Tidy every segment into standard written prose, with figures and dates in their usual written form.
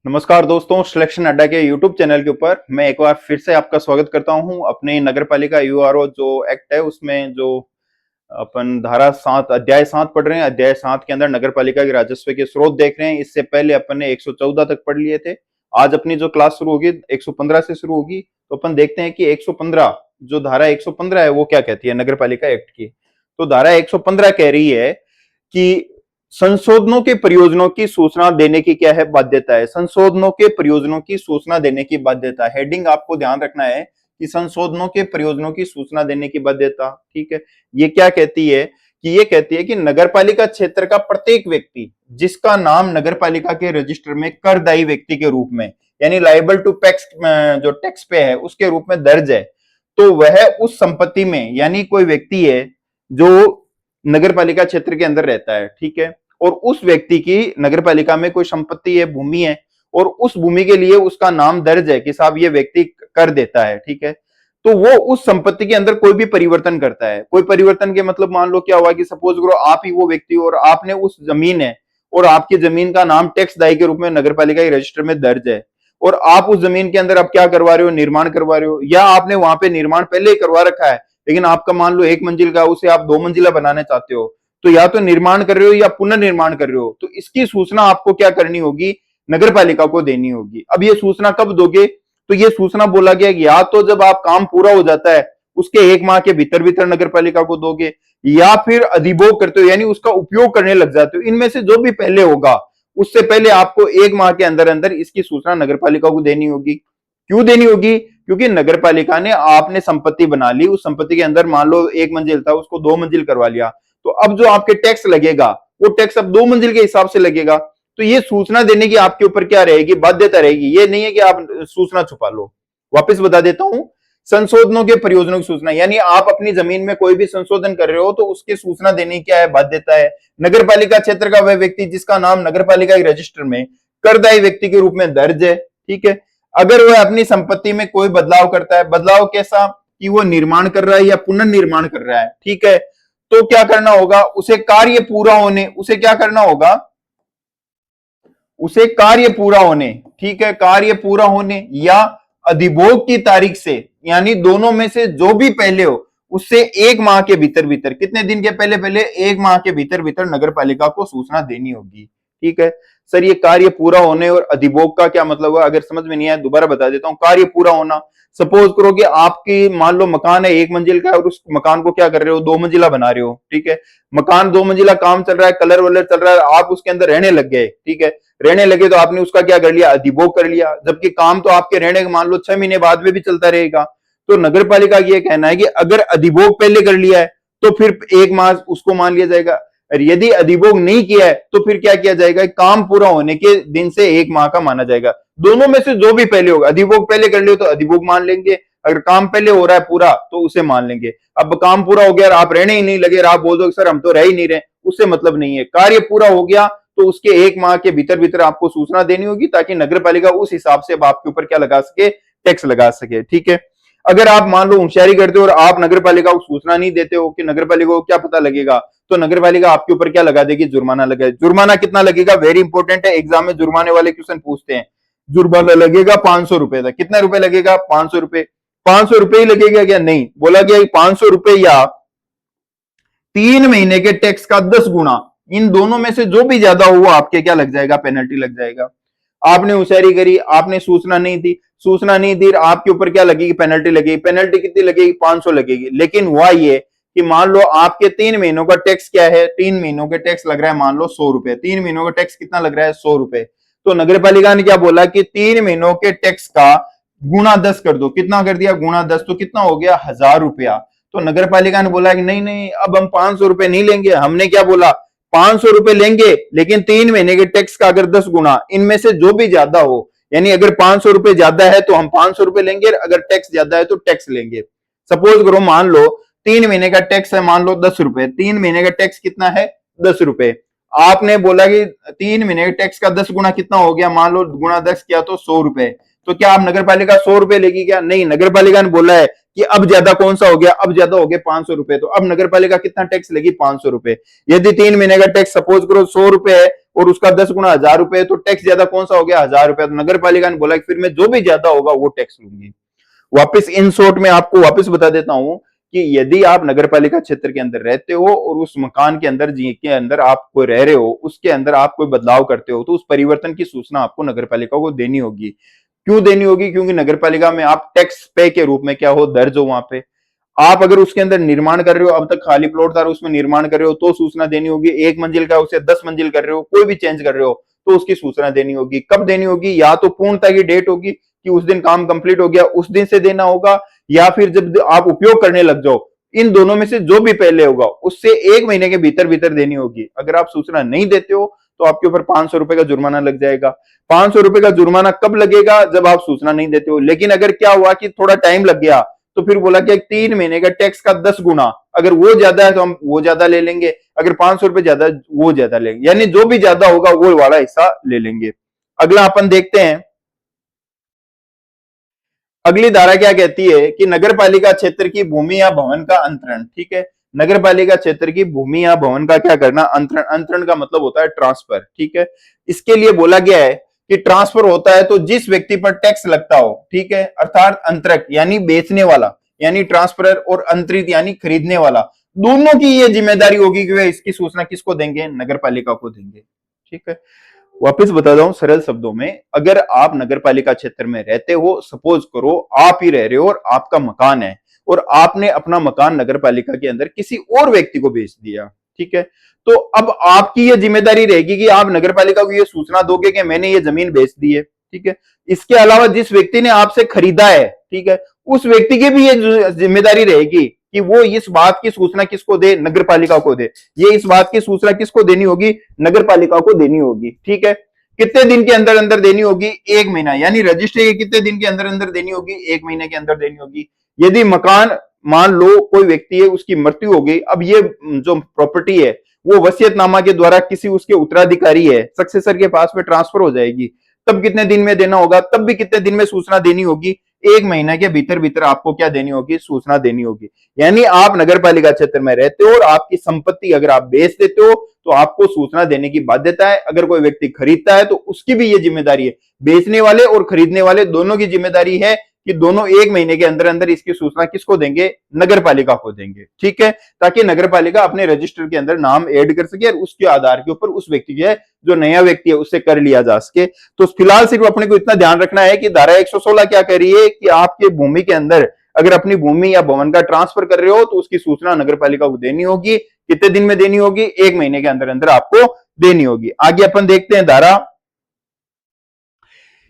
नमस्कार दोस्तों, सिलेक्शन अड्डा के यूट्यूब चैनल के ऊपर मैं एक बार फिर से आपका स्वागत करता हूं। अपने नगर पालिका यूआरओ जो एक्ट है उसमें जो अपन धारा 7 अध्याय 7 पढ़ रहे हैं। अध्याय 7 के अंदर नगर पालिका के राजस्व के स्रोत देख रहे हैं। इससे पहले अपन ने 114 तक पढ़ लिए थे। आज अपनी जो क्लास शुरू होगी 115 से शुरू होगी। तो अपन देखते हैं कि 115 जो धारा 115 है वो क्या कहती है नगर पालिका एक्ट की। तो धारा 115 कह रही है कि संशोधनों के प्रयोजनों की सूचना देने की क्या है बाध्यता है। संशोधनों के प्रयोजनों की सूचना देने की बाध्यता। हेडिंग आपको ध्यान रखना है कि संशोधनों के प्रयोजनों की सूचना देने की बाध्यता। ठीक है, ये क्या कहती है कि ये कहती है कि नगरपालिका क्षेत्र का प्रत्येक व्यक्ति जिसका नाम नगरपालिका के रजिस्टर में करदायी व्यक्ति के रूप में यानी लाइबल टू टैक्स जो टैक्स पे है उसके रूप में दर्ज है, तो वह उस संपत्ति में यानी कोई व्यक्ति है जो नगरपालिका क्षेत्र के अंदर रहता है। ठीक है, और उस व्यक्ति की नगरपालिका में कोई संपत्ति है, भूमि है, और उस भूमि के लिए उसका नाम दर्ज है कि साहब ये व्यक्ति कर देता है। ठीक है, तो वो उस संपत्ति के अंदर कोई भी परिवर्तन करता है। कोई परिवर्तन के मतलब मान लो क्या हुआ कि सपोज करो आप ही वो व्यक्ति और आपने उस जमीन है और आपकी जमीन का नाम टैक्स दायी के रूप में नगरपालिका के रजिस्टर में दर्ज है, और आप उस जमीन के अंदर अब क्या करवा रहे हो, निर्माण करवा रहे हो, या आपने वहां पे निर्माण पहले ही करवा रखा है लेकिन आपका मान लो 1 मंजिल का उसे आप 2 मंजिला बनाना चाहते हो, तो या तो निर्माण कर रहे हो या पुनर्निर्माण कर रहे हो, तो इसकी सूचना आपको क्या करनी होगी, नगरपालिका को देनी होगी। अब ये सूचना कब दोगे, तो ये सूचना बोला गया कि या तो जब आप काम पूरा हो जाता है उसके 1 माह के भीतर भीतर नगरपालिका को दोगे, या फिर अधिभोग करते हो यानी उसका उपयोग करने लग जाते हो। इनमें से जो भी पहले होगा उससे पहले आपको 1 माह के अंदर अंदर इसकी सूचना नगरपालिका को देनी होगी। क्यों देनी होगी, क्योंकि नगरपालिका ने आपने संपत्ति बना ली, उस संपत्ति के अंदर मान लो 1 मंजिल था उसको 2 मंजिल करवा लिया, तो अब जो आपके टैक्स लगेगा वो टैक्स अब 2 मंजिल के हिसाब से लगेगा। तो ये सूचना देने की आपके ऊपर क्या रहेगी, बाध्यता रहेगी। ये नहीं है कि आप सूचना छुपा लो। वापस बता देता हूं, संशोधनों के प्रयोजनों की सूचना यानी आप अपनी जमीन में कोई भी संशोधन कर रहे हो तो उसकी सूचना देने की क्या है, बाध्यता है। नगरपालिका क्षेत्र का वह व्यक्ति जिसका नाम नगरपालिका के रजिस्टर में करदायी व्यक्ति के रूप में दर्ज है। ठीक है, अगर वह अपनी संपत्ति में कोई बदलाव करता है, बदलाव कैसा कि वो निर्माण कर रहा है या पुनर्निर्माण कर रहा है, ठीक है, तो क्या करना होगा, उसे कार्य पूरा होने, उसे क्या करना होगा, उसे कार्य पूरा होने, ठीक है, कार्य पूरा होने या अधिभोग की तारीख से, यानी दोनों में से जो भी पहले हो उससे 1 माह के भीतर भीतर, कितने दिन के पहले पहले, 1 माह के भीतर भीतर नगरपालिका को सूचना देनी होगी। ठीक है सर, ये कार्य पूरा होने और अधिभोग का क्या मतलब है, अगर समझ में नहीं आया दोबारा बता देता हूं। कार्य पूरा होना, सपोज करो कि आपकी मान लो मकान है 1 मंजिल का और उस मकान को क्या कर रहे हो, 2 मंजिला बना रहे हो। ठीक है, मकान 2 मंजिला, काम चल रहा है, कलर वलर चल रहा है, आप उसके अंदर रहने लग गए। ठीक है, रहने लगे तो आपने उसका क्या कर लिया, अधिभोग कर लिया, जबकि काम तो आपके रहने के मान लो 6 महीने बाद में भी चलता रहेगा। तो नगरपालिका का ये कहना है कि अगर अधिभोग पहले कर लिया है तो फिर 1 माह उसको मान लिया जाएगा, और यदि अधिभोग नहीं किया है तो फिर क्या किया जाएगा, काम पूरा होने के दिन से 1 माह का माना जाएगा। दोनों में से जो भी पहले होगा, अधिभोग पहले कर लियो तो अधिभोग मान लेंगे, अगर काम पहले हो रहा है पूरा तो उसे मान लेंगे। अब काम पूरा हो गया और आप रहने ही नहीं लगे, आप बोल दो सर हम तो रह ही नहीं रहे, उससे मतलब नहीं है। कार्य पूरा हो गया तो उसके 1 माह के भीतर भीतर आपको सूचना देनी होगी ताकि नगरपालिका उस हिसाब से अब आपके ऊपर क्या लगा सके, टैक्स लगा सके। ठीक है, अगर आप मान लो होशियारी करते हो और आप नगरपालिका को सूचना नहीं देते हो कि नगरपालिका को क्या पता लगेगा, तो नगरपालिका आपके ऊपर क्या लगा देगी, जुर्माना लगेगा। जुर्माना कितना लगेगा, वेरी इंपॉर्टेंट है, एग्जाम में जुर्माने वाले क्वेश्चन पूछते हैं। जुर्माना लगेगा 500 रुपए तक। कितना रुपए लगेगा, 500 रुपए। 500 रुपए ही लगेगा क्या, नहीं, बोला गया 500 रुपए या 3 महीने के टैक्स का 10 गुना, इन दोनों में से जो भी ज्यादा हो वो आपके क्या लग जाएगा, पेनल्टी लग जाएगा। आपने होशियारी करी, आपने सूचना नहीं दी, सूचना नहीं दी, आपके ऊपर क्या लगेगी, पेनल्टी लगेगी। पेनल्टी कितनी लगेगी, 500 लगेगी। लेकिन हुआ ये कि मान लो आपके 3 महीनों का टैक्स क्या है, 3 महीनों के टैक्स लग रहा है मान लो 100 रुपए। 3 महीनों का टैक्स कितना लग रहा है, 100 रुपए। तो नगरपालिका ने क्या बोला कि 3 महीनों के टैक्स का गुणा 10 कर दो। कितना कर दिया, गुणा 10, तो कितना हो गया, 1000 रुपया। तो नगरपालिका ने बोला कि नहीं नहीं, अब हम 500 रुपए नहीं लेंगे। हमने क्या बोला, 500 रुपए लेंगे लेकिन 3 महीने के टैक्स का अगर 10 गुना, इनमें से जो भी ज्यादा हो, यानी अगर 500 रुपए ज्यादा है तो हम 500 रुपए लेंगे, अगर टैक्स ज्यादा है तो टैक्स लेंगे। सपोज करो मान लो 3 महीने का टैक्स है मान लो 10 रुपए, 3 महीने का टैक्स कितना है, 10 रुपए। आपने बोला कि 3 महीने के टैक्स का 10 गुना कितना हो गया, मान लो गुणा 10 किया तो 100 रुपए। तो क्या आप नगरपालिका 100 रुपए लेगी क्या, नहीं, नगरपालिका ने बोला है कि अब ज्यादा कौन सा हो गया, अब ज्यादा हो गया 500 रुपए। तो अब नगरपालिका कितना टैक्स लेगी, 500 रुपए। यदि 3 महीने का टैक्स सपोज करो 100 रुपए है और उसका 10 गुना 1000 रुपए, तो टैक्स ज्यादा कौन सा हो गया? 1000 रुपया। तो नगर पालिका ने बोला कि फिर मैं जो भी ज्यादा होगा वो टैक्स लूंगी। वापस इन शॉर्ट में आपको वापस बता देता हूं कि यदि आप नगर पालिका क्षेत्र के अंदर रहते हो और उस मकान के अंदर जी के अंदर आप कोई रह रहे हो, उसके अंदर आप कोई बदलाव करते हो, तो उस परिवर्तन की सूचना आपको नगर पालिका को देनी होगी। क्यों देनी होगी? क्योंकि नगर पालिका में आप टैक्स पे के रूप में क्या हो, दर्ज हो वहां पे। आप अगर उसके अंदर निर्माण कर रहे हो, अब तक खाली प्लॉट था, उसमें निर्माण कर रहे हो, तो सूचना देनी होगी। 1 मंजिल का उसे 10 मंजिल कर रहे हो, कोई भी चेंज कर रहे हो, तो उसकी सूचना देनी होगी। कब देनी होगी? या तो पूर्णता की डेट होगी कि उस दिन काम कंप्लीट हो गया, उस दिन से देना होगा, या फिर जब आप उपयोग करने लग जाओ। इन दोनों में से जो भी पहले होगा उससे 1 महीने के भीतर भीतर देनी होगी। अगर आप सूचना नहीं देते हो तो आपके ऊपर 500 रुपए का जुर्माना लग जाएगा। 500 रुपए का जुर्माना कब लगेगा? जब आप सूचना नहीं देते हो। लेकिन अगर क्या हुआ कि थोड़ा टाइम लग गया, तो फिर बोला कि 3 महीने का टैक्स का 10 गुना, अगर वो ज्यादा है तो हम वो ज्यादा ले लेंगे, अगर 500 रुपए ज्यादा वो ज्यादा लेंगे, यानी जो भी ज्यादा होगा वो वाला हिस्सा ले लेंगे। अगला अपन देखते हैं, अगली धारा क्या कहती है कि नगर पालिका क्षेत्र की भूमि या भवन का अंतरण। ठीक है, नगर पालिका क्षेत्र की भूमि या भवन का क्या करना? अंतरण। अंतरण का मतलब होता है ट्रांसफर। ठीक है, इसके लिए बोला गया है कि ट्रांसफर होता है तो जिस व्यक्ति पर टैक्स लगता हो, ठीक है, अर्थात अंतरक यानी बेचने वाला, यानी ट्रांसफरर, और अंतरित यानी खरीदने वाला, दोनों की ये जिम्मेदारी होगी कि वे इसकी सूचना किसको देंगे? नगर पालिका को देंगे। ठीक है, वापिस बताता हूं सरल शब्दों में, अगर आप नगर पालिका क्षेत्र में रहते हो, सपोज करो आप ही रह रहे हो और आपका मकान है, और आपने अपना मकान नगर पालिका के अंदर किसी और व्यक्ति को बेच दिया, ठीक है, तो अब आपकी यह जिम्मेदारी रहेगी कि आप नगर पालिका को यह सूचना दोगे कि मैंने ये जमीन बेच दी है। ठीक है, इसके अलावा जिस व्यक्ति ने आपसे खरीदा है, ठीक है, उस व्यक्ति की भी ये जिम्मेदारी रहेगी कि वो इस बात की सूचना किसको दे? नगर पालिका को दे। ये इस बात की सूचना किसको देनी होगी? नगर पालिका को देनी होगी। ठीक है, कितने दिन के अंदर अंदर देनी होगी? 1 महीना, यानी रजिस्ट्री के कितने दिन के अंदर अंदर देनी होगी? 1 महीने के अंदर देनी होगी। यदि मकान, मान लो कोई व्यक्ति है, उसकी मृत्यु हो गई, अब ये जो प्रॉपर्टी है वो वसीयतनामा के द्वारा किसी उसके उत्तराधिकारी है, सक्सेसर के पास में ट्रांसफर हो जाएगी, तब कितने दिन में देना होगा? तब भी कितने दिन में सूचना देनी होगी? 1 महीने के भीतर भीतर आपको क्या देनी होगी? सूचना देनी होगी। यानी आप नगर पालिका क्षेत्र में रहते हो और आपकी संपत्ति अगर आप बेच देते हो तो आपको सूचना देने की बाध्यता है। अगर कोई व्यक्ति खरीदता है तो उसकी भी ये जिम्मेदारी है, बेचने वाले और खरीदने वाले दोनों की जिम्मेदारी है कि दोनों 1 महीने के अंदर अंदर इसकी सूचना किसको देंगे? नगर पालिका को देंगे। ठीक है, ताकि नगर पालिका अपने रजिस्टर के अंदर नाम ऐड कर सके और उसके आधार के ऊपर उस व्यक्ति के, जो नया व्यक्ति है, उससे कर लिया जा सके। तो फिलहाल सिर्फ अपने को इतना ध्यान रखना है कि धारा 116 क्या कह रही है कि आपके भूमि के अंदर अगर अपनी भूमि या भवन का ट्रांसफर कर रहे हो तो उसकी सूचना नगर पालिका को देनी होगी। कितने दिन में देनी होगी? 1 महीने के अंदर अंदर आपको देनी होगी। आगे अपन देखते हैं धारा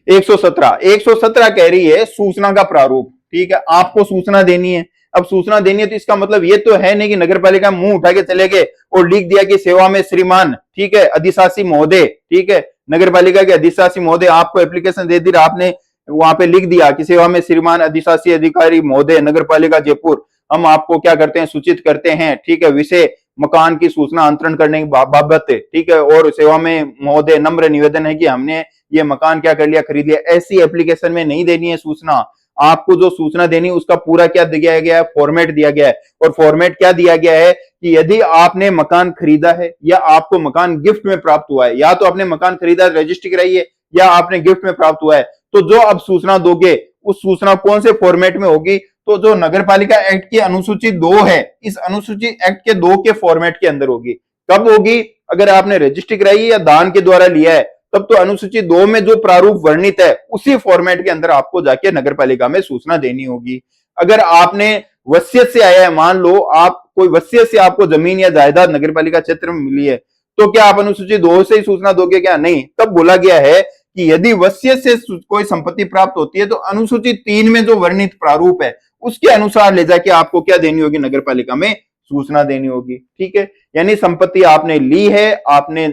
117। 117 कह रही है सूचना का प्रारूप। ठीक है, आपको सूचना देनी है। अब सूचना देनी है तो इसका मतलब ये तो है नहीं कि नगर पालिका मुंह उठा के चले गए और लिख दिया कि सेवा में श्रीमान, ठीक है, अधिशासी महोदय, ठीक है, नगर पालिका के अधिशासी महोदय आपको एप्लीकेशन दे दी, आपने वहां पे लिख दिया कि सेवा में श्रीमान अधिशासी अधिकारी महोदय नगर पालिका जयपुर, हम आपको क्या करते हैं? सूचित करते हैं, ठीक है, विषय मकान की सूचना अंतरण करने की बाबत, ठीक है, और सेवा में महोदय नम्र निवेदन है कि हमने ये मकान क्या कर लिया? खरीद लिया। ऐसी एप्लीकेशन में नहीं देनी है सूचना। आपको जो सूचना देनी है उसका पूरा क्या दिया गया है? फॉर्मेट दिया गया है। और फॉर्मेट क्या दिया गया है कि यदि आपने मकान खरीदा है या आपको मकान गिफ्ट में प्राप्त हुआ है, या तो आपने मकान खरीदा, रजिस्ट्री कराई है, या आपने गिफ्ट में प्राप्त हुआ है, तो जो अब सूचना दोगे उस सूचना कौन से फॉर्मेट में होगी? तो जो नगर पालिका एक्ट की अनुसूची 2 है, इस अनुसूची एक्ट के 2 के फॉर्मेट के अंदर होगी। कब होगी? अगर आपने रजिस्ट्री कराई है या दान के द्वारा लिया है, तब तो अनुसूची 2 में जो प्रारूप वर्णित है उसी फॉर्मेट के अंदर आपको जाके नगर पालिका में सूचना देनी होगी। अगर आपने वसीयत से आया है, मान लो आप कोई वसीयत से आपको जमीन या जायदाद नगर पालिका क्षेत्र में मिली है, तो क्या आप अनुसूची 2 से ही सूचना दोगे? क्या नहीं। तब बोला गया है कि यदि वसीयत से कोई संपत्ति प्राप्त होती है तो अनुसूची 3 में जो वर्णित प्रारूप है उसके अनुसार ले जाके आपको क्या देनी होगी? नगर पालिका में सूचना देनी होगी। ठीक है, यानी संपत्ति आपने ली है, आपने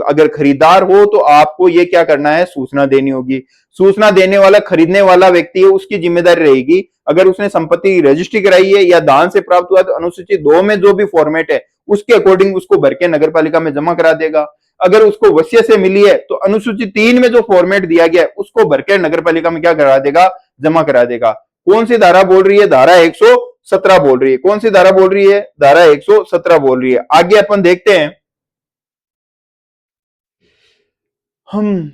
अगर खरीदार हो तो आपको ये क्या करना है? सूचना देनी होगी। सूचना देने वाला खरीदने वाला व्यक्ति है, उसकी जिम्मेदारी रहेगी, अगर उसने संपत्ति रजिस्ट्री कराई है या दान से प्राप्त हुआ तो अनुसूची 2 में जो भी फॉर्मेट है उसके अकॉर्डिंग उसको भर के नगर पालिका में जमा करा देगा। अगर उसको वसीयत से मिली है तो अनुसूची 3 में जो फॉर्मेट दिया गया है उसको भर के नगर पालिका में क्या करा देगा? जमा करा देगा। कौन सी धारा बोल रही है? धारा 117 बोल रही है। कौन सी धारा बोल रही है? धारा 117 बोल रही है। आगे अपन देखते हैं, हम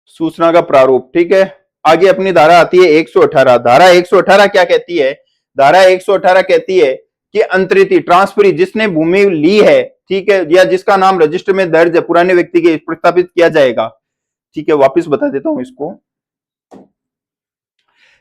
सूचना का प्रारूप, ठीक है। आगे अपनी धारा आती है 118। धारा 118 क्या कहती है? धारा 118 कहती है कि अंतरित ट्रांसफरी जिसने भूमि ली है, ठीक है, या जिसका नाम रजिस्टर में दर्ज है, पुराने व्यक्ति के प्रस्तापित किया जाएगा। ठीक है, वापस बता देता हूं इसको।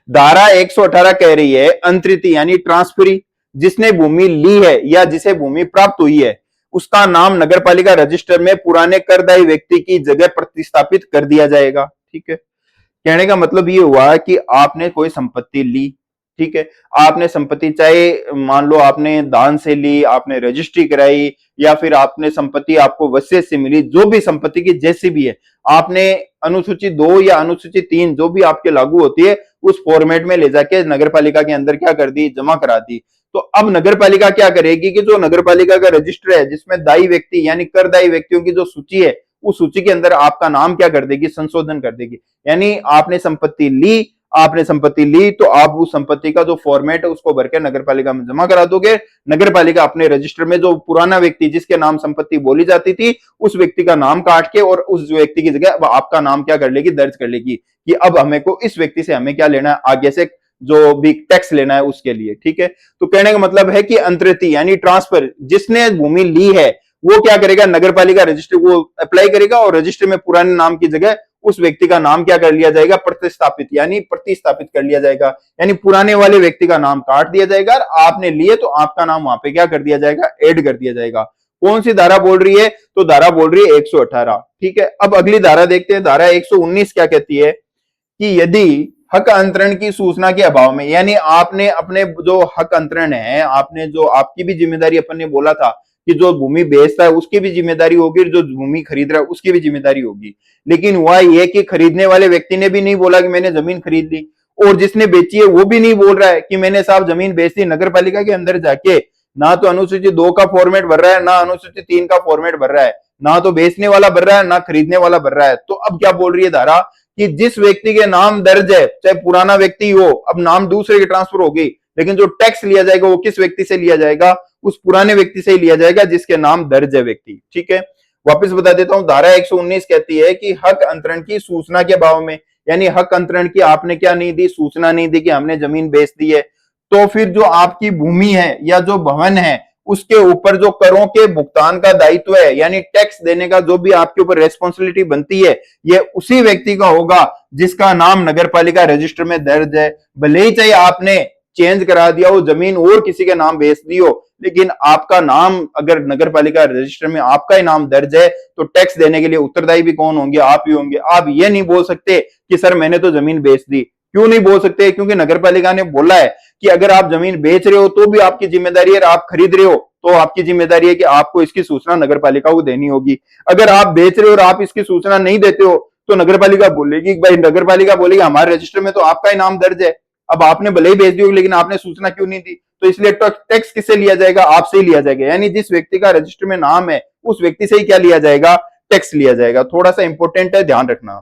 धारा 118 कह रही है अंतरित यानी ट्रांसफरी जिसने भूमि ली है या जिसे भूमि प्राप्त हुई है, उसका नाम नगरपालिका रजिस्टर में पुराने करदायी व्यक्ति की जगह प्रतिस्थापित कर दिया जाएगा। ठीक है, कहने का मतलब ये हुआ कि आपने कोई संपत्ति ली, ठीक है, आपने संपत्ति चाहे मान लो आपने दान से ली, आपने रजिस्ट्री कराई, या फिर आपने संपत्ति आपको वसीयत से मिली, जो भी संपत्ति की जैसी भी है, आपने अनुसूची 2 या अनुसूची 3 जो भी आपके लागू होती है उस फॉर्मेट में ले जाके नगरपालिका के अंदर क्या कर दी, जमा करा दी। तो अब नगरपालिका क्या करेगी कि जो नगरपालिका का रजिस्टर है जिसमें दायी व्यक्ति यानी करदायी व्यक्तियों की जो सूची है, उस सूची के अंदर आपका नाम क्या कर देगी, संशोधन कर देगी। यानी आपने संपत्ति ली तो आप उस संपत्ति का जो फॉर्मेट है उसको भर के नगरपालिका में जमा करा दोगे। नगरपालिका अपने रजिस्टर में जो पुराना व्यक्ति जिसके नाम संपत्ति बोली जाती थी उस व्यक्ति का नाम काट के और उस व्यक्ति की जगह आपका नाम क्या कर लेगी, दर्ज कर लेगी कि अब हमें को इस व्यक्ति से हमें क्या लेना है, आगे से जो भी टैक्स लेना है उसके लिए। ठीक है, तो कहने का मतलब है कि अंतरित यानी ट्रांसफर जिसने भूमि ली है वो क्या करेगा, नगरपालिका रजिस्टर को अप्लाई करेगा और रजिस्टर में पुराने नाम की जगह उस व्यक्ति का नाम क्या कर लिया जाएगा, प्रतिस्थापित यानी प्रतिस्थापित कर लिया जाएगा। यानी पुराने वाले व्यक्ति का नाम काट दिया जाएगा और आपने लिए तो आपका नाम वहां पे क्या कर दिया जाएगा, ऐड कर दिया जाएगा। कौन सी धारा बोल रही है? तो धारा बोल रही है 118। ठीक है, अब अगली धारा देखते हैं। धारा 119 क्या कहती है कि यदि हक अंतरण की सूचना के अभाव में, यानी आपने अपने जो हक अंतरण है, आपने जो आपकी भी जिम्मेदारी अपन ने बोला था कि जो भूमि बेचता है उसकी भी जिम्मेदारी होगी, जो भूमि खरीद रहा है उसकी भी जिम्मेदारी होगी। लेकिन हुआ यह कि खरीदने वाले व्यक्ति ने भी नहीं बोला कि मैंने जमीन खरीद ली, और जिसने बेची है वो भी नहीं बोल रहा है कि मैंने साहब जमीन बेच दी। नगरपालिका के अंदर जाके ना तो अनुसूची 2 का फॉर्मेट भर रहा है, ना अनुसूची 3 का फॉर्मेट भर रहा है, ना तो बेचने वाला भर रहा है, ना खरीदने वाला भर रहा है। तो अब क्या बोल रही है धारा कि जिस व्यक्ति के नाम दर्ज है, चाहे पुराना व्यक्ति हो, अब नाम दूसरे की ट्रांसफर होगी, लेकिन जो टैक्स लिया जाएगा वो किस व्यक्ति से लिया जाएगा, उस पुराने व्यक्ति से ही लिया जाएगा जिसके नाम दर्ज है व्यक्ति। ठीक है, वापस बता देता हूं। धारा 119 कहती है कि हक अंतरण की सूचना के अभाव में, यानी हक अंतरण की आपने क्या नहीं दी, सूचना नहीं दी कि हमने जमीन बेच दी है, तो फिर जो आपकी भूमि है या जो भवन है उसके ऊपर जो करों के भुगतान का दायित्व है, यानी टैक्स देने का जो भी आपके ऊपर रेस्पॉन्सिबिलिटी बनती है, ये उसी व्यक्ति का होगा जिसका नाम नगरपालिका रजिस्टर में दर्ज है। भले ही चाहे आपने चेंज करा दिया हो, जमीन और किसी के नाम बेच दी हो, लेकिन आपका नाम अगर नगरपालिका रजिस्टर में आपका ही नाम दर्ज है तो टैक्स देने के लिए उत्तरदायी भी कौन होंगे, आप ही होंगे। आप ये नहीं बोल सकते कि सर मैंने तो जमीन बेच दी। क्यों नहीं बोल सकते? क्योंकि नगरपालिका ने बोला है कि अगर आप जमीन बेच रहे हो तो भी आपकी जिम्मेदारी है, आप खरीद रहे हो तो आपकी जिम्मेदारी है कि आपको इसकी सूचना नगरपालिका को देनी होगी। अगर आप बेच रहे हो और आप इसकी सूचना नहीं देते हो तो नगरपालिका बोलेगी, भाई नगरपालिका बोलेगी हमारे रजिस्टर में तो आपका ही नाम दर्ज है, अब आपने भले ही बेच दी होगी लेकिन आपने सूचना क्यों नहीं दी, तो इसलिए टैक्स किससे लिया जाएगा, आपसे ही लिया जाएगा। यानी जिस व्यक्ति का रजिस्टर में नाम है उस व्यक्ति से ही क्या लिया जाएगा, टैक्स लिया जाएगा। थोड़ा सा इंपॉर्टेंट है, ध्यान रखना।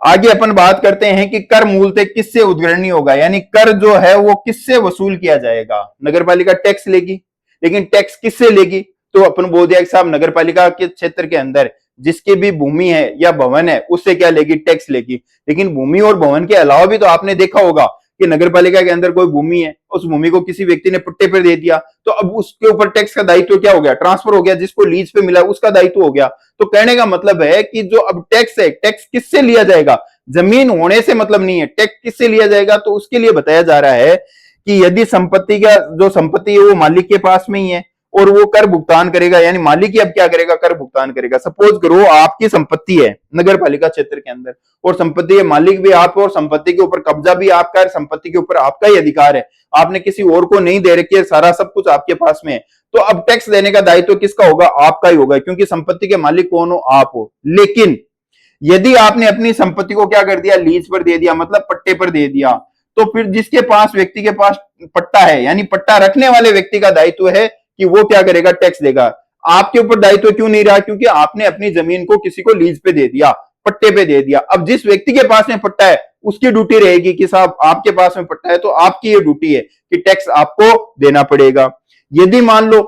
आगे अपन बात करते हैं कि कर मूलतः किससे उद्ग्रहणी होगा, यानी कर जो है वो किससे वसूल किया जाएगा। नगरपालिका टैक्स लेगी, लेकिन टैक्स किससे लेगी? तो अपन बोल दिया कि साहब नगरपालिका के क्षेत्र के अंदर जिसकी भी भूमि है या भवन है उससे क्या लेगी, टैक्स लेगी। लेकिन भूमि और भवन के अलावा भी तो आपने देखा होगा कि नगरपालिका के अंदर कोई भूमि है, उस भूमि को किसी व्यक्ति ने पट्टे पर दे दिया तो अब उसके ऊपर टैक्स का दायित्व क्या हो गया, ट्रांसफर हो गया, जिसको लीज पे मिला उसका दायित्व हो गया। तो कहने का मतलब है कि जो अब टैक्स है, टैक्स किससे लिया जाएगा, जमीन होने से मतलब नहीं है, टैक्स किससे लिया जाएगा। तो उसके लिए बताया जा रहा है कि यदि संपत्ति का जो संपत्ति है वो मालिक के पास में ही है और वो कर भुगतान करेगा, यानी मालिक ही अब क्या करेगा, कर भुगतान करेगा। सपोज करो आपकी संपत्ति है नगरपालिका क्षेत्र के अंदर और संपत्ति के मालिक भी आप और संपत्ति के ऊपर कब्जा भी आपका है, संपत्ति के ऊपर आपका ही अधिकार है, आपने किसी और को नहीं दे रखी है, सारा सब कुछ आपके पास में है। तो अब टैक्स देने का दायित्व किसका होगा, आपका ही होगा, क्योंकि संपत्ति के मालिक कौन हो, आप हो। लेकिन यदि आपने अपनी संपत्ति को क्या कर दिया, लीज पर दे दिया, मतलब पट्टे पर दे दिया, तो फिर जिसके पास व्यक्ति के पास पट्टा है, यानी पट्टा रखने वाले व्यक्ति का दायित्व है कि वो क्या करेगा, टैक्स देगा। आपके ऊपर दायित्व क्यों नहीं रहा, क्योंकि आपने अपनी जमीन को किसी को लीज पे दे दिया, पट्टे पे दे दिया। अब जिस व्यक्ति के पास में पट्टा है उसकी ड्यूटी रहेगी कि साहब आपके पास में पट्टा है तो आपकी ये ड्यूटी है कि टैक्स आपको देना पड़ेगा। यदि मान लो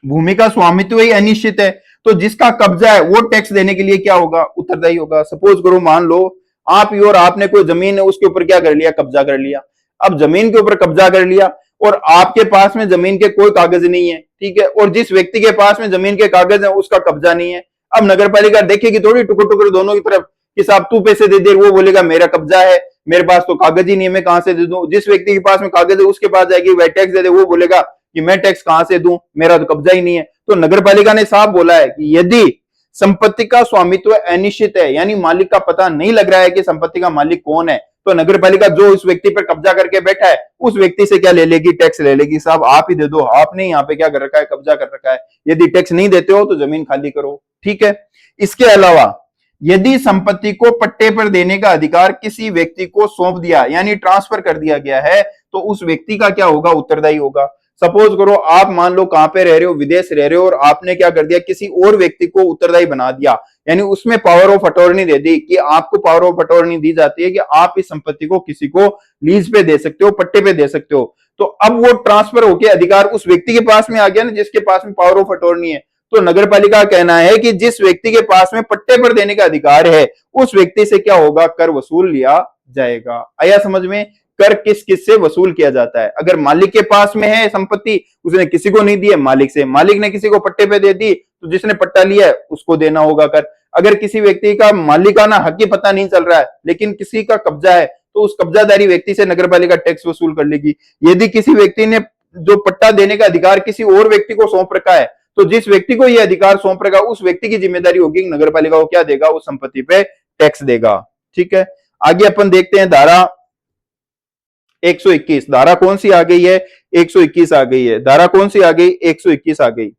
भूमि का स्वामित्व ही अनिश्चित है, तो जिसका कब्जा है वो टैक्स देने के लिए क्या होगा, उत्तरदायी होगा। सपोज करो मान लो आप ही और आपने कोई जमीन है उसके ऊपर क्या कर लिया, कब्जा कर लिया। अब जमीन के ऊपर कब्जा कर लिया और आपके पास में जमीन के कोई कागज नहीं है, ठीक है, और जिस व्यक्ति के पास में जमीन के कागज है उसका कब्जा नहीं है। अब नगर पालिका देखेगी थोड़ी टुकड़ टुकड़ दोनों की तरफ कि साहब तू पैसे दे दे, वो बोलेगा मेरा कब्जा है, मेरे पास तो कागज ही नहीं है, मैं कहां से दे दूं। जिस व्यक्ति के पास में कागज है उसके पास जाएगी, वह टैक्स दे दे, वो बोलेगा कि मैं टैक्स कहां से दूं, मेरा तो कब्जा ही नहीं है। तो नगर पालिका ने साफ बोला है कि यदि संपत्ति का स्वामित्व अनिश्चित है, यानी मालिक का पता नहीं लग रहा है कि संपत्ति का मालिक कौन है, तो नगर पालिका जो उस व्यक्ति पर कब्जा करके बैठा है उस व्यक्ति से क्या ले लेगी, टैक्स ले लेगी। साहब आप ही दे दो, आपने यहाँ पे क्या कर रखा है, कब्जा कर रखा है। यदि टैक्स नहीं देते हो तो जमीन खाली करो, ठीक है। इसके अलावा यदि संपत्ति को पट्टे पर देने का अधिकार किसी व्यक्ति को सौंप दिया, यानी ट्रांसफर कर दिया गया है, तो उस व्यक्ति का क्या होगा, उत्तरदायी होगा। सपोज करो आप मान लो कहां पे रह रहे हो, विदेश रह रहे हो, और आपने क्या कर दिया, किसी और व्यक्ति को उत्तरदायी बना दिया, यानी उसमें पावर ऑफ अटॉर्नी दे दी कि आपको पावर ऑफ अटॉर्नी दी जाती है कि आप इस संपत्ति को किसी को लीज पे दे सकते हो, पट्टे पे दे सकते हो। तो अब वो ट्रांसफर होकर अधिकार उस व्यक्ति के पास में आ गया ना, जिसके पास में पावर ऑफ अटॉर्नी है। तो नगर पालिका का कहना है कि जिस व्यक्ति के पास में पट्टे पर देने का अधिकार है उस व्यक्ति से क्या होगा, कर वसूल लिया जाएगा। आया समझ में, कर किस किस से वसूल किया जाता है। अगर मालिक के पास में है संपत्ति, उसने किसी को नहीं दी है, मालिक से, मालिक ने किसी को पट्टे पे दे दी तो जिसने पट्टा लिया है उसको देना होगा कर। अगर किसी व्यक्ति का मालिकाना हक ही पता नहीं चल रहा है लेकिन किसी का कब्जा है, तो उस कब्जादारी व्यक्ति से नगर पालिका टैक्स वसूल कर लेगी। यदि किसी व्यक्ति ने जो पट्टा देने का अधिकार किसी और व्यक्ति को सौंप रखा है, तो जिस व्यक्ति को यह अधिकार सौंप रखा उस व्यक्ति की जिम्मेदारी होगी नगर पालिका को क्या देगा, उस संपत्ति पे टैक्स देगा, ठीक है। आगे अपन देखते हैं धारा 121। धारा कौन सी आ गई है, 121 आ गई है। धारा कौन सी आ गई, 121 आ गई।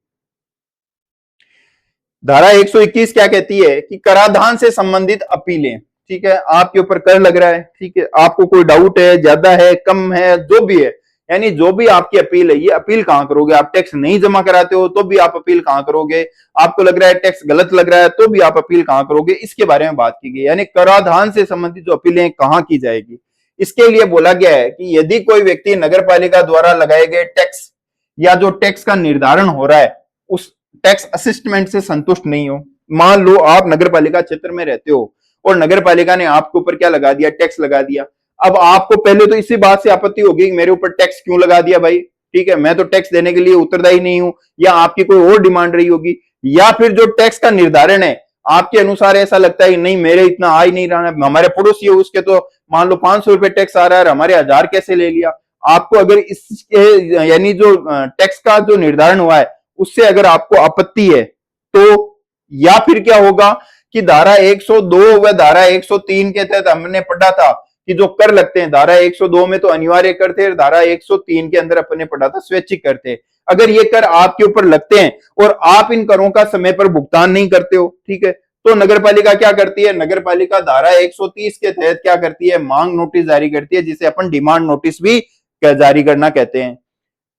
धारा 121 क्या कहती है कि कराधान से संबंधित अपीलें, ठीक है, आपके ऊपर कर लग रहा है, ठीक है, आपको कोई डाउट है, ज्यादा है, कम है, जो भी है, यानी जो भी आपकी अपील है, ये अपील कहां करोगे, आप टैक्स नहीं जमा कराते हो तो भी आप अपील कहां करोगे, आपको लग रहा है टैक्स गलत लग रहा है तो भी आप अपील कहां करोगे, इसके बारे में बात की गई। यानी कराधान से संबंधित जो अपीलें कहां की जाएगी, इसके लिए बोला गया है कि यदि कोई व्यक्ति नगर पालिका द्वारा लगाए गए टैक्स या जो टैक्स का निर्धारण हो रहा है उस टैक्स असिस्टमेंट से संतुष्ट नहीं हो। मान लो आप नगर पालिका क्षेत्र में रहते हो और नगर पालिका ने आपके ऊपर क्या लगा दिया, टैक्स लगा दिया। अब आपको पहले तो इसी बात से आपत्ति होगी कि मेरे ऊपर टैक्स क्यों लगा दिया भाई, ठीक है, मैं तो टैक्स देने के लिए उत्तरदायी नहीं हूं, या आपकी कोई और डिमांड रही होगी, या फिर जो टैक्स का निर्धारण है आपके अनुसार ऐसा लगता है कि नहीं मेरे इतना आ ही नहीं रहा है, हमारे पड़ोसी है उसके तो मान लो 500 रुपए टैक्स आ रहा है, हमारे 1000 कैसे ले लिया। आपको अगर इसके यानी जो टैक्स का जो निर्धारण हुआ है उससे अगर आपको आपत्ति है, तो या फिर क्या होगा कि धारा 102 व धारा 103 के तहत हमने पढ़ा था कि जो कर लगते हैं, धारा 102 में तो अनिवार्य कर थे, धारा 103 के अंदर अपने पढ़ा था स्वैच्छिक कर थे। अगर ये कर आपके ऊपर लगते हैं और आप इन करों का समय पर भुगतान नहीं करते हो, ठीक है, तो नगर पालिका क्या करती है, नगर पालिका धारा 130 के तहत क्या करती है, मांग नोटिस जारी करती है, जिसे अपन डिमांड नोटिस भी जारी करना कहते हैं।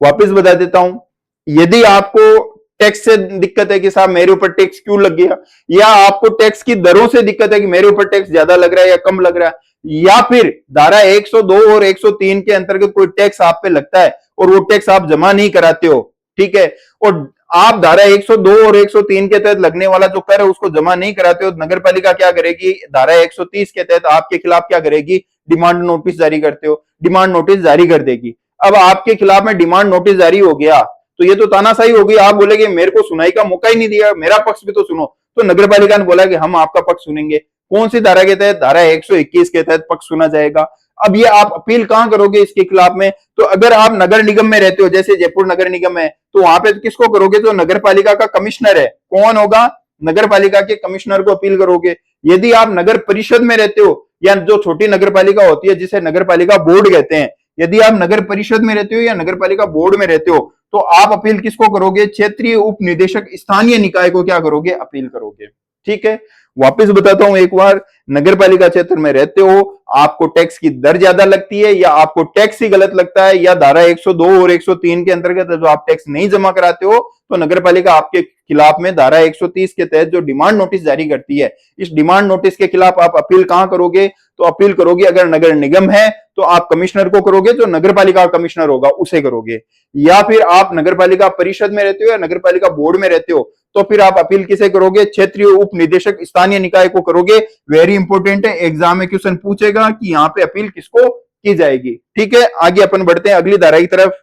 वापिस बता देता हूं, यदि आपको टैक्स से दिक्कत है कि साहब मेरे ऊपर टैक्स क्यों लग गया, या आपको टैक्स की दरों से दिक्कत है कि मेरे ऊपर टैक्स ज्यादा लग रहा है या कम लग रहा है, या फिर धारा 102 और 103 के अंतर्गत कोई टैक्स आप पे लगता है और वो टैक्स आप जमा नहीं कराते हो, ठीक है, और आप धारा 102 और 103 के तहत लगने वाला जो कर है उसको जमा नहीं कराते हो, नगर पालिका क्या करेगी, धारा 130 के तहत आपके खिलाफ क्या करेगी, डिमांड नोटिस जारी करते हो, डिमांड नोटिस जारी कर देगी। अब आपके खिलाफ में डिमांड नोटिस जारी हो गया तो ये तो तानाशाही होगी, आप बोलेगे मेरे को सुनाई का मौका ही नहीं दिया, मेरा पक्ष भी तो सुनो। तो नगर पालिका ने बोला कि हम आपका पक्ष सुनेंगे। कौन सी धारा के तहत, धारा 121 के तहत पक्ष सुना जाएगा। अब ये आप अपील कहां करोगे इसके खिलाफ में, तो अगर आप नगर निगम में रहते हो, जैसे जयपुर नगर निगम है, तो वहां पे किसको करोगे, तो नगर पालिका का कमिश्नर है, कौन होगा, नगर पालिका के कमिश्नर को अपील करोगे। यदि आप नगर परिषद में रहते हो या जो छोटी नगर पालिका होती है जिसे नगर पालिका बोर्ड कहते हैं, यदि आप नगर परिषद में रहते हो या नगर पालिका बोर्ड में रहते हो तो आप अपील किसको करोगे, क्षेत्रीय उप निदेशक स्थानीय निकाय को क्या करोगे, अपील करोगे, ठीक है। वापस बताता हूं एक बार, नगर पालिका क्षेत्र में रहते हो, आपको टैक्स की दर ज्यादा लगती है या आपको टैक्स ही गलत लगता है, या धारा 102 और 103 के अंतर्गत जो आप टैक्स नहीं जमा कराते हो, तो नगर पालिका आपके खिलाफ में धारा 130 के तहत जो डिमांड नोटिस जारी करती है, इस डिमांड नोटिस के खिलाफ आप अपील कहां करोगे? तो अपील करोगे अगर नगर निगम है तो आप कमिश्नर को करोगे, जो नगर पालिका कमिश्नर होगा उसे करोगे, या फिर आप नगर पालिका परिषद में रहते हो या नगर पालिका बोर्ड में रहते हो तो फिर आप अपील किसे करोगे? क्षेत्रीय उप निदेशक स्थानीय निकाय को करोगे। वेरी इंपॉर्टेंट है, एग्जाम में क्वेश्चन पूछेगा कि यहाँ पे अपील किसको की जाएगी। ठीक है, आगे अपन बढ़ते हैं अगली धारा की तरफ।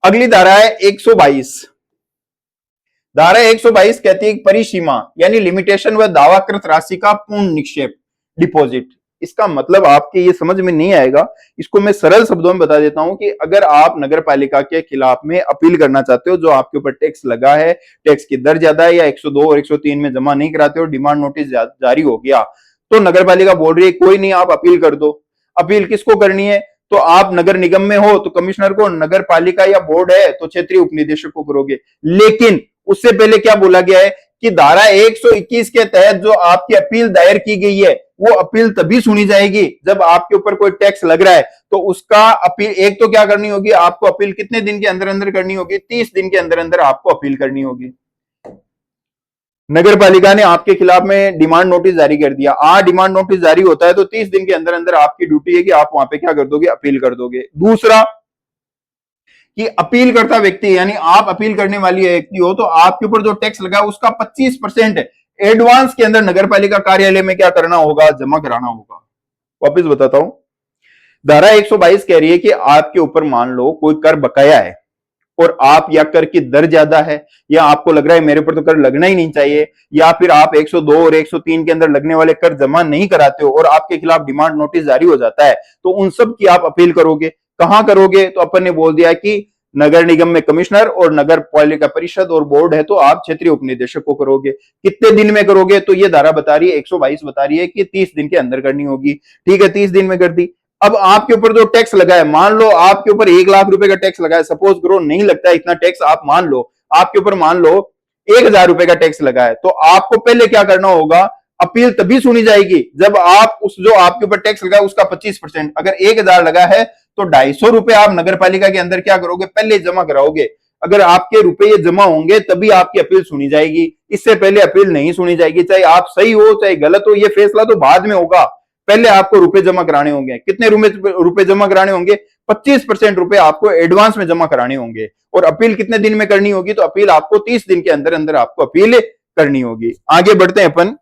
अगली धारा है 122। धारा 122 कहती है परिसीमा यानी लिमिटेशन व दावाकृत राशि का पूर्ण निक्षेप डिपॉजिट। इसका मतलब आपके ये समझ में नहीं आएगा, इसको मैं सरल शब्दों में बता देता हूं कि अगर आप नगर पालिका के खिलाफ में अपील करना चाहते हो, जो आपके ऊपर टैक्स लगा है, टैक्स की दर ज्यादा है या 102 और 103 में जमा नहीं कराते हो, डिमांड नोटिस जारी हो गया, तो नगर पालिका बोल रही है कोई नहीं, आप अपील कर दो। अपील किसको करनी है? तो आप नगर निगम में हो तो कमिश्नर को, नगर पालिका या बोर्ड है तो क्षेत्रीय उपनिदेशक को करोगे। लेकिन उससे पहले क्या बोला गया है कि धारा 121 के तहत जो आपकी अपील दायर की गई है वो अपील तभी सुनी जाएगी जब आपके ऊपर कोई टैक्स लग रहा है, तो उसका अपील एक तो क्या करनी होगी, आपको अपील कितने दिन के अंदर अंदर करनी होगी? 30 दिन के अंदर अंदर आपको अपील करनी होगी। नगर पालिका ने आपके खिलाफ में डिमांड नोटिस जारी कर दिया, डिमांड नोटिस जारी होता है तो 30 दिन के अंदर अंदर आपकी ड्यूटी है कि आप वहां पे क्या कर दोगे? अपील कर दोगे। दूसरा कि अपील करता व्यक्ति यानी आप अपील करने वाली व्यक्ति हो तो आपके ऊपर जो टैक्स लगा उसका 25% एडवांस के अंदर नगर पालिका कार्यालय में क्या करना होगा? जमा कराना होगा। वापिस बताता हूं, धारा 122 कह रही है कि आपके ऊपर मान लो कोई कर बकाया है और आप या कर की दर ज्यादा है, या आपको लग रहा है मेरे ऊपर तो कर लगना ही नहीं चाहिए, या फिर आप 102 और 103 के अंदर लगने वाले कर जमा नहीं कराते हो और आपके खिलाफ डिमांड नोटिस जारी हो जाता है, तो उन सब की आप अपील करोगे। कहां करोगे? तो अपन ने बोल दिया कि नगर निगम में कमिश्नर और नगर पालिका परिषद और बोर्ड है तो आप क्षेत्रीय उपनिदेशक को करोगे। कितने दिन में करोगे? तो ये धारा बता रही है 122 बता रही है कि 30 दिन के अंदर करनी होगी। ठीक है, 30 दिन में कर दी। अब आपके ऊपर जो टैक्स लगा है, मान लो आपके ऊपर 1 लाख रुपए का टैक्स लगा है, सपोज करो नहीं लगता है इतना टैक्स, आप मान लो आपके ऊपर मान लो 1,000 रुपए का टैक्स लगा है, तो आपको पहले क्या करना होगा? अपील तभी सुनी जाएगी जब आप उस जो आपके ऊपर टैक्स लगा है उसका 25%, अगर 1,000 लगा है तो 250 रुपए आप नगर पालिका के अंदर क्या करोगे? पहले जमा कराओगे। अगर आपके रुपए जमा होंगे तभी आपकी अपील सुनी जाएगी, इससे पहले अपील नहीं सुनी जाएगी। चाहे आप सही हो चाहे गलत हो, ये फैसला तो बाद में होगा, पहले आपको रुपए जमा कराने होंगे। कितने रुपए जमा कराने होंगे? 25% रुपए आपको एडवांस में जमा कराने होंगे। और अपील कितने दिन में करनी होगी? तो अपील आपको 30 दिन के अंदर अंदर आपको अपील करनी होगी। आगे बढ़ते हैं अपन,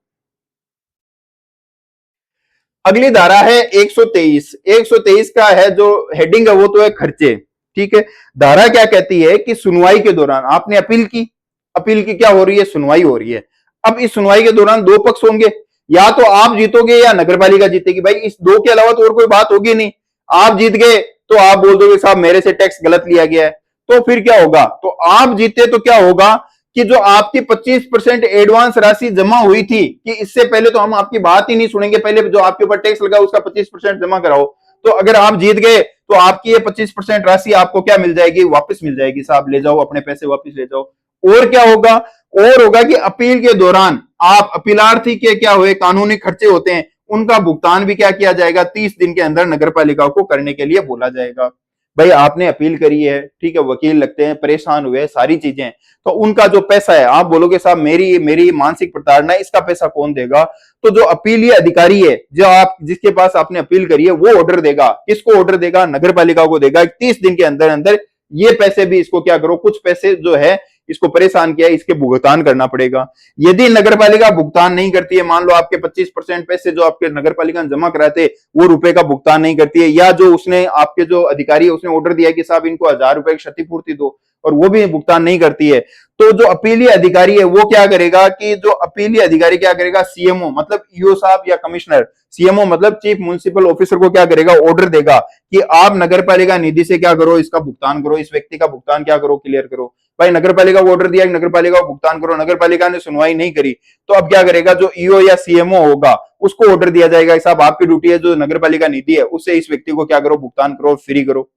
अगली धारा है 123। 123 का है जो हेडिंग है वो तो है खर्चे। ठीक है, धारा क्या कहती है कि सुनवाई के दौरान आपने अपील की, अपील की क्या हो रही है? सुनवाई हो रही है। अब इस सुनवाई के दौरान दो पक्ष होंगे, या तो आप जीतोगे या नगर पालिका जीतेगी। भाई इस दो के अलावा तो और कोई बात होगी नहीं। आप जीत गए तो आप बोल दोगे साहब मेरे से टैक्स गलत लिया गया है, तो फिर क्या होगा? तो आप जीते तो क्या होगा कि जो आपकी 25% एडवांस राशि जमा हुई थी कि इससे पहले तो हम आपकी बात ही नहीं सुनेंगे, पहले जो आपके ऊपर टैक्स लगा उसका 25% जमा कराओ। तो अगर आप जीत गए तो आपकी ये 25% राशि आपको क्या मिल जाएगी? वापस मिल जाएगी। साहब ले जाओ अपने पैसे वापस ले जाओ। और क्या होगा? और होगा कि अपील के दौरान आप अपीलार्थी के क्या हुए कानूनी खर्चे होते हैं उनका भुगतान भी क्या किया जाएगा? 30 दिन के अंदर नगर पालिका को करने के लिए बोला जाएगा। भाई आपने अपील करी है, ठीक है, वकील लगते हैं, परेशान हुए, सारी चीजें, तो उनका जो पैसा है आप बोलोगे साहब मेरी मेरी मानसिक प्रताड़ना, इसका पैसा कौन देगा? तो जो अपीलीय अधिकारी है, जो आप जिसके पास आपने अपील करी है, वो ऑर्डर देगा। किसको ऑर्डर देगा? नगर पालिका को देगा। 30 दिन के अंदर अंदर ये पैसे भी इसको क्या करो, कुछ पैसे जो है इसको परेशान किया, इसके भुगतान करना पड़ेगा। यदि नगर पालिका भुगतान नहीं करती है, मान लो आपके 25% पैसे जो आपके नगर पालिका ने जमा कराए थे वो रुपए का भुगतान नहीं करती है, या जो उसने आपके जो अधिकारी है उसने ऑर्डर दिया कि साहब इनको 1,000 रुपए की क्षतिपूर्ति दो और वो भी भुगतान नहीं करती है, तो जो अपीलीय अधिकारी है वो क्या करेगा कि जो अपीलीय अधिकारी क्या करेगा? सीएमओ मतलब ईओ साहब या कमिश्नर, सीएमओ मतलब चीफ म्युनिसिपल ऑफिसर को क्या करेगा? ऑर्डर देगा कि आप नगर पालिका निधि से क्या करो? इसका भुगतान करो, इस व्यक्ति का भुगतान क्या करो? क्लियर करो। भाई नगर पालिका को ऑर्डर दिया कि नगर पालिका को भुगतान करो, नगर पालिका ने सुनवाई नहीं करी, तो अब क्या करेगा? जो ईओ या सीएमओ होगा उसको ऑर्डर दिया जाएगा कि साहब आपकी ड्यूटी है, जो नगर पालिका निधि है उससे इस व्यक्ति को क्या करो? भुगतान करो, फ्री करो।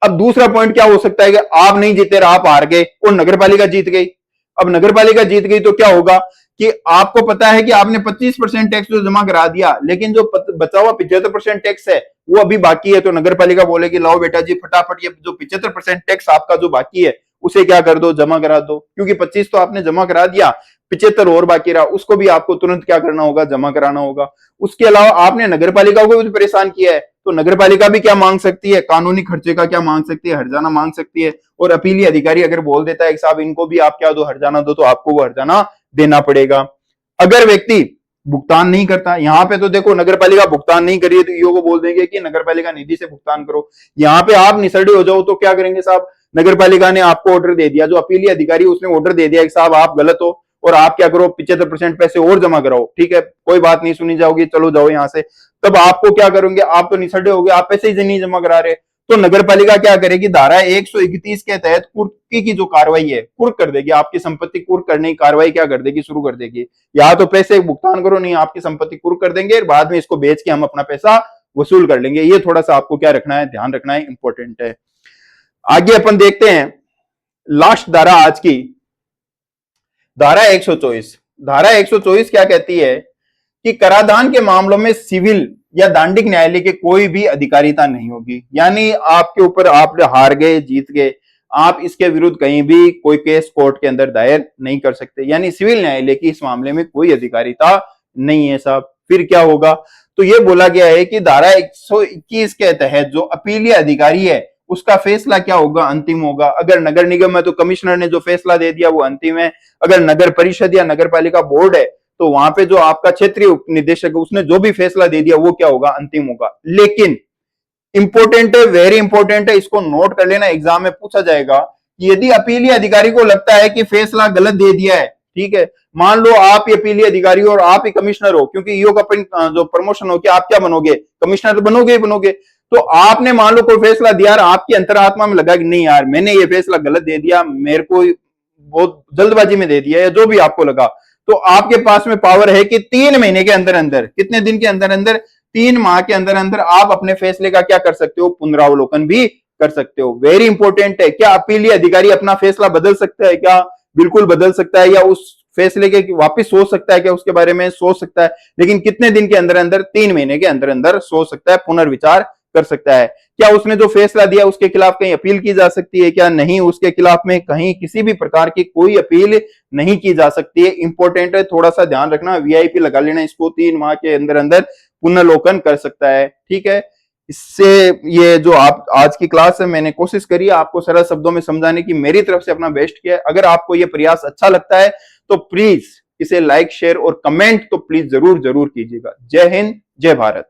अब दूसरा पॉइंट क्या हो सकता है कि आप नहीं जीते, आप हार गए और नगर पालिका जीत गई। अब नगर पालिका जीत गई तो क्या होगा कि आपको पता है कि आपने 25% टैक्स जो जमा करा दिया, लेकिन जो बचा हुआ 75% टैक्स है वो अभी बाकी है, तो नगर पालिका बोलेगी लाओ बेटा जी फटाफट ये जो 75% टैक्स आपका जो बाकी है उसे क्या कर दो, जमा करा दो, क्योंकि 25 तो आपने जमा करा दिया, 75 और बाकी रहा, उसको भी आपको तुरंत क्या करना होगा, जमा कराना होगा। उसके अलावा आपने नगर पालिका को भी परेशान किया है, तो नगर पालिका भी क्या मांग सकती है, कानूनी खर्चे का क्या मांग सकती है, हर्जाना मांग सकती है। और अपीली अधिकारी अगर बोल देता है कि साहब इनको भी आप क्या दो, हर्जाना दो, तो आपको वो हर्जाना देना पड़ेगा। अगर व्यक्ति भुगतान नहीं करता, यहाँ पे तो देखो नगर पालिका भुगतान नहीं करिए तो ईओ को बोल देंगे कि नगर पालिका निधि से भुगतान करो। यहाँ पे आप निसरडे हो जाओ तो क्या करेंगे साहब, नगर पालिका ने आपको ऑर्डर दे दिया, जो अपीली अधिकारी उसने ऑर्डर दे दिया कि साहब आप गलत हो और आप क्या करो, 75% पैसे और जमा कराओ। ठीक है, कोई बात नहीं सुनी जाओगी, चलो जाओ यहाँ से। तब आपको क्या करोगे, आप तो निसरडे हो गए, आप पैसे ही नहीं जमा करा रहे। तो नगर पालिका क्या करेगी, धारा 131 के तहत कुर्की की जो कार्रवाई है, कुर्क कर देगी, आपकी संपत्ति कुर्क करने की कार्रवाई क्या कर देगी, शुरू कर देगी। या तो पैसे भुगतान करो, नहीं आपकी संपत्ति कुर्क कर देंगे, बाद में इसको बेच के हम अपना पैसा वसूल कर लेंगे। ये थोड़ा सा आपको क्या रखना है, ध्यान रखना है, इंपॉर्टेंट है। आगे अपन देखते हैं लास्ट धारा आज की, धारा 124। धारा 124 क्या कहती है कि कराधान के मामलों में सिविल या दांडिक न्यायालय की कोई भी अधिकारिता नहीं होगी। यानी आपके ऊपर, आप हार गए, जीत गए, आप इसके विरुद्ध कहीं भी कोई केस कोर्ट के अंदर दायर नहीं कर सकते। यानी सिविल न्यायालय की इस मामले में कोई अधिकारिता नहीं है साहब। फिर क्या होगा, तो यह बोला गया है कि धारा 121 के तहत जो अपीलीय अधिकारी है उसका फैसला क्या होगा, अंतिम होगा। अगर नगर निगम है तो कमिश्नर ने जो फैसला दे दिया वो अंतिम है। अगर नगर परिषद या नगर पालिका बोर्ड है तो वहां पे जो आपका क्षेत्रीय उप निदेशक है उसने जो भी फैसला दे दिया वो क्या होगा, अंतिम होगा। लेकिन इंपॉर्टेंट है, वेरी इंपॉर्टेंट है, इसको नोट कर लेना, एग्जाम में पूछा जाएगा कि यदि अपीलीय अधिकारी को लगता है कि फैसला गलत दे दिया है, ठीक है, मान लो आप ही अपीलीय अधिकारी हो और आप ही कमिश्नर हो, क्योंकि ईओ का जो प्रमोशन हो, क्या आप क्या बनोगे, कमिश्नर तो बनोगे ही बनोगे। तो आपने मान लो कोई फैसला दिया, आपकी अंतरात्मा में लगा कि नहीं यार मैंने ये फैसला गलत दे दिया, मेरे को बहुत जल्दबाजी में दे दिया, या जो भी आपको लगा, तो आपके पास में पावर है कि 3 महीने के अंदर अंदर, कितने दिन के अंदर अंदर, 3 माह के अंदर अंदर आप अपने फैसले का क्या कर सकते हो, पुनरावलोकन भी कर सकते हो। वेरी इंपॉर्टेंट है। क्या अपीलीय अधिकारी अपना फैसला बदल सकता है क्या, बिल्कुल बदल सकता है, या उस फैसले के वापस सोच सकता है क्या, उसके बारे में सोच सकता है, लेकिन कितने दिन के अंदर अंदर, 3 महीने के अंदर अंदर सोच सकता है, पुनर्विचार कर सकता है। क्या उसने जो फैसला दिया उसके खिलाफ कहीं अपील की जा सकती है क्या, नहीं, उसके खिलाफ में कहीं किसी भी प्रकार की कोई अपील नहीं की जा सकती है। इंपॉर्टेंट है, थोड़ा सा ध्यान रखना, वीआईपी लगा लेना इसको, 3 माह के अंदर अंदर पुनर्लोकन कर सकता है। ठीक है, इससे ये जो आप आज की क्लास है मैंने कोशिश करी आपको सरल शब्दों में समझाने की, मेरी तरफ से अपना बेस्ट किया। अगर आपको ये प्रयास अच्छा लगता है तो प्लीज इसे लाइक, शेयर और कमेंट तो प्लीज जरूर जरूर कीजिएगा। जय हिंद, जय भारत।